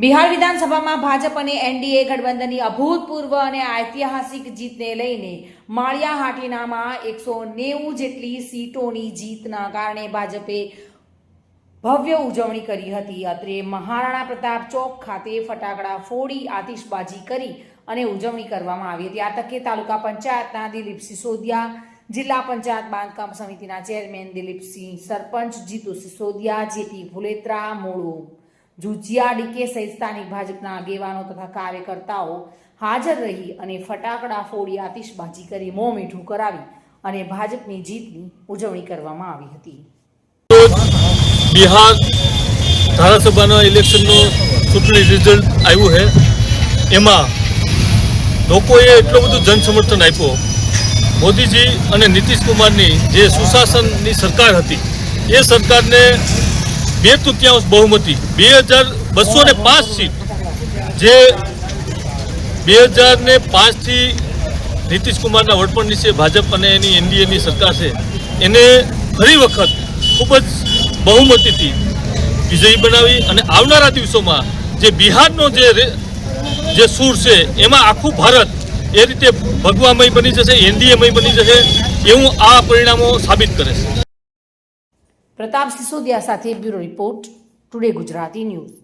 બિહાર વિધાનસભામાં ભાજપ અને એનડીએ ગઠબંધનની અભૂતપૂર્વ અને ઐતિહાસિક જીતને લઈને માળિયાહાટીનામાં 190 જેટલી સીટોની જીતના કારણે ભાજપે ભવ્ય ઉજવણી કરી હતી। અત્રે મહારાણા પ્રતાપ ચોક ખાતે ફટાકડા ફોડી આતિશબાજી કરી અને ઉજવણી કરવામાં આવી હતી। આ તકે તાલુકા પંચાયતના દિલીપ સિસોદિયા, જિલ્લા પંચાયત બાંધકામ સમિતિના ચેરમેન દિલીપસિંહ, સરપંચ જીતુ સિસોદિયા, જેપી ભુલેત્રા, મોળો જુજિયા, ડીકે સહિત સ્થાનિક ભાજપના આગેવાનો તથા કાર્યકર્તાઓ હાજર રહી અને ફટાકડા ફોડી આતિશબાજી કરી મોં મીઠું કરાવી અને ભાજપની જીતની ઉજવણી કરવામાં આવી હતી। બિહાર ધારાસભાના ઇલેક્શનનો ચૂંટણી રિઝલ્ટ આવ્યું છે, એમાં લોકોએ એટલું બધું જનસમર્થન આપ્યો। મોદીજી અને નીતિશ કુમારની જે સુશાસનની સરકાર હતી એ સરકારને 2/3 બહુમતી 2205 સીટ, જે 2005થી નીતિશ કુમારના વડપણ નીચે ભાજપ અને એની એનડીએની સરકાર છે, એને ફરી વખત ખૂબ જ બહુમતીથી વિજયી બનાવી અને આવનારા દિવસોમાં જે બિહારનો જે સૂર છે એમાં આખું ભારત એ રીતે ભગવામય બની જશે, એનડીએમય બની જશે એવું આ પરિણામો સાબિત કરે છે। પ્રતાપ સિસોદિયા સાથે bureau report, today Gujarati news.